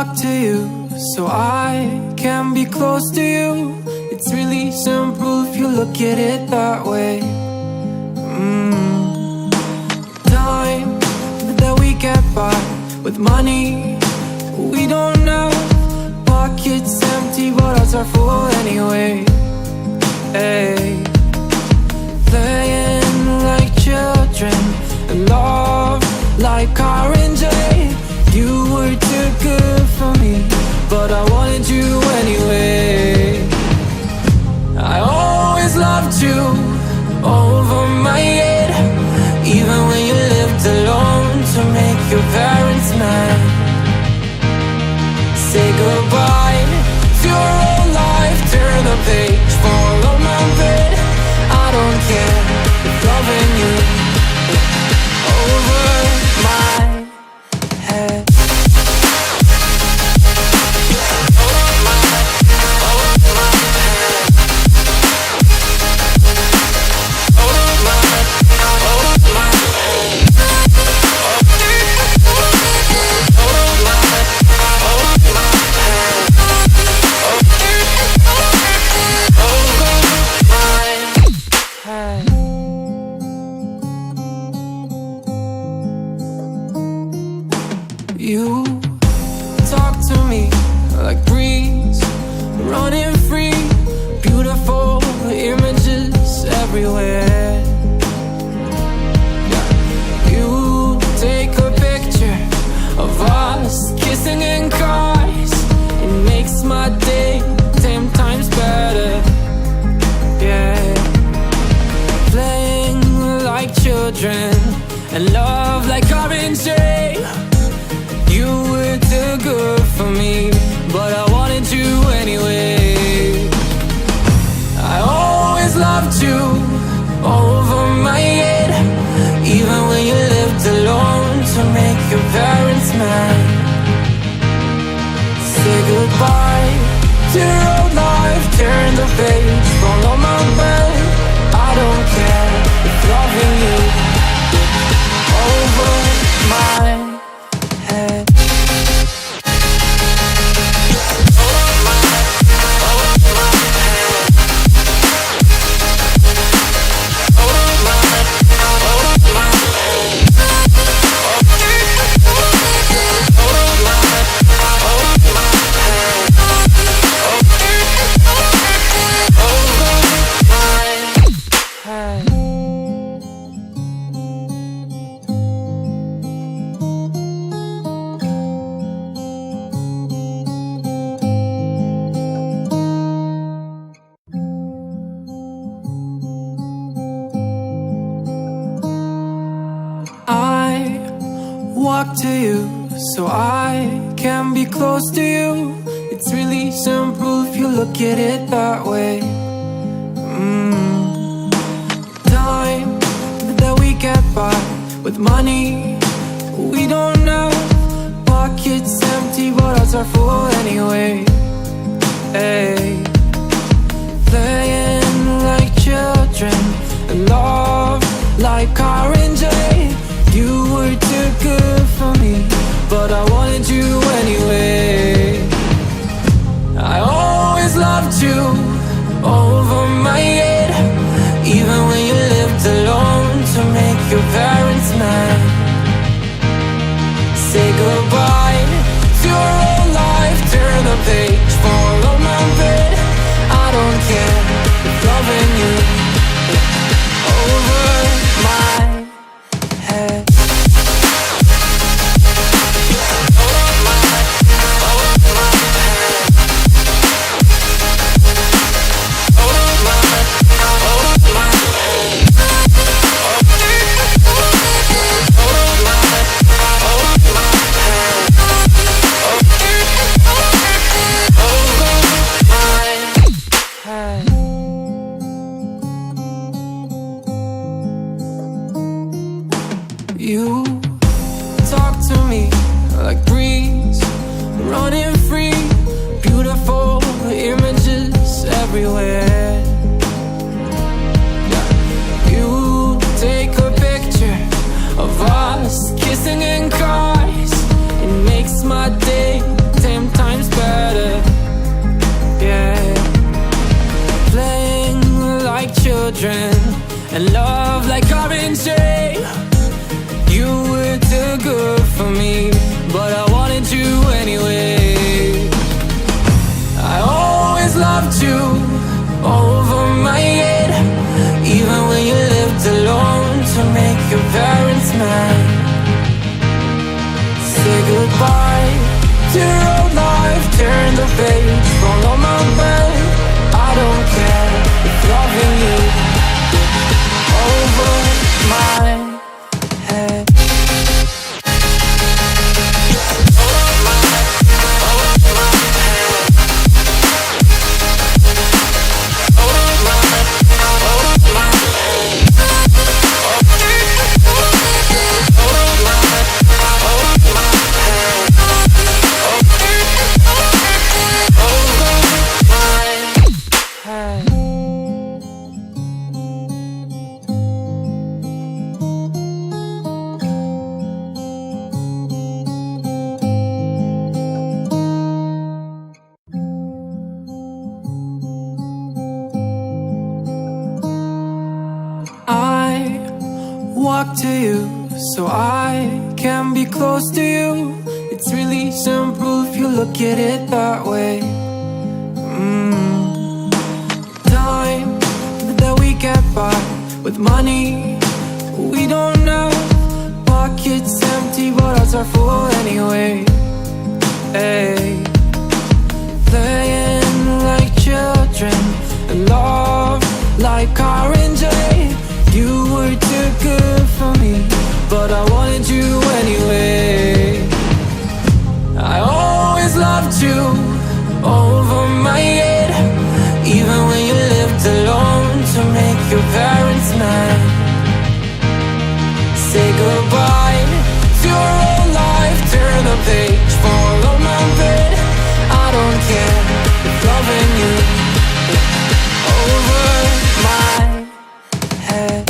talk to you so I can be close to you. It's really simple if you look at it that way. Time that we get by with money we don't know. Pockets empty but hearts are full anyway. Hey. Playing like children and love like oranges. You were too good for me, but I wanted you anyway. I always loved you over my head, even when you lived alone to make your parents mad. Say goodbye to your old life, turn the page, follow my bed. I don't care if loving you over my head. You talk to me like breeze, running free, beautiful images everywhere. You take a picture of us kissing in cars, it makes my day 10 times better. Yeah, playing like children and love like oranges. You were too good for me, but I wanted you anyway. I always loved you over my head, even when you lived alone to make your parents mad. Say goodbye to your old life, turn the page, follow my bed. I don't care if loving you over my head. Walk to you so I can be close to you. It's really simple if you look at it that way. Time that we get by with money we don't know. Pockets empty but hearts are full anyway. Hey. Playing like children and love like oranges. You were too good for me, but I wanted you anyway. I always loved you over my head, even when you lived alone to make your parents mad. Say goodbye to your old life, turn the page, follow my bed. I don't care if loving you over my head. You talk to me like breeze, running free, beautiful images everywhere. You take a picture of us kissing in cars, it makes my day 10 children and love like orange rain. You were too good for me, but I wanted you anyway. I always loved you over my head, even when you lived alone to make your parents mad. Say goodbye to your old life, turn the page, follow my bed. I don't care if loving you over my head. Walk to you so I can be close to you. It's really simple if you look at it that way. Time that we get by with money we don't know. Pockets empty but ours are full anyway. Hey, playing like children and love like orange. You were too good for me, but I wanted you anyway. I always loved you over my head, even when you lived alone to make your parents mad. Say goodbye to your old life, turn the page, follow my bed. I don't care if loving you over my head.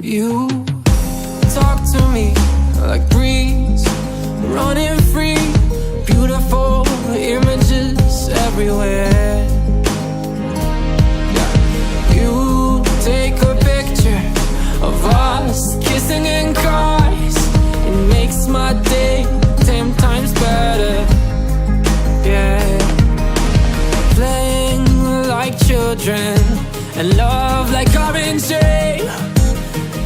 You talk to me like breeze, running free, beautiful images everywhere. Yeah. You take a picture of us kissing in cars, it makes my day 10 times better. Yeah, playing like children and love like orange rain.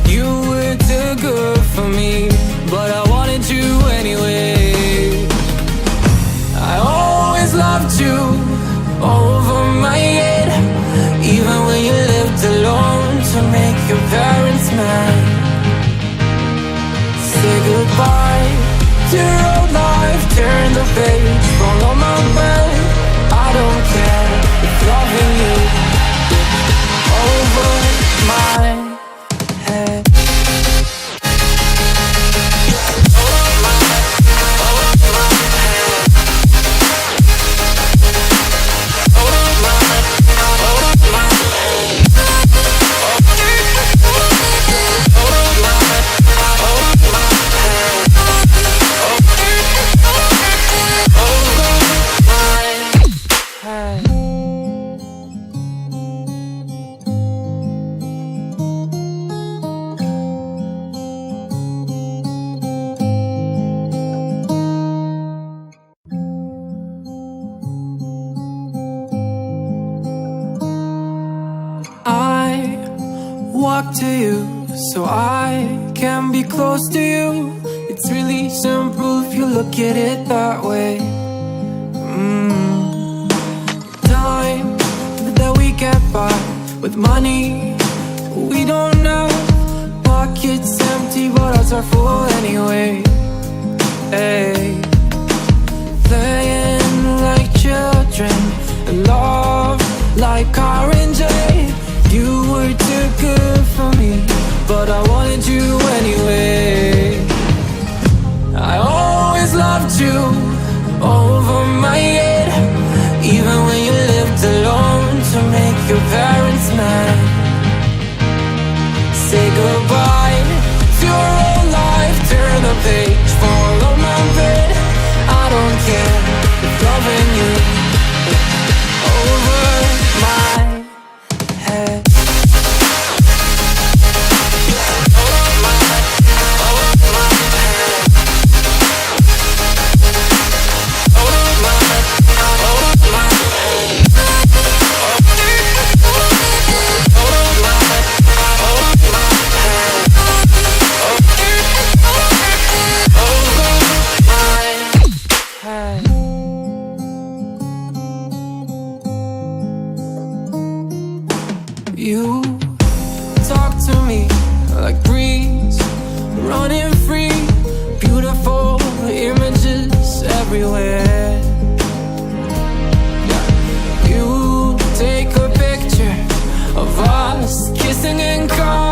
You were too good for me, but I wanted you anyway. I always loved you over my head, even when you lived alone to make your parents mad. Say goodbye to your old life, turn the page, follow my bed. I don't care if loving you over my head. Walk to you so I can be close to you. It's really simple if you look at it that way. Time that we get by with money we don't know. Pockets empty but ours are full anyway. Hey, playing like children and love like orange. You were too good for me, like breeze, running free. Beautiful images everywhere. You take a picture of us kissing in cars.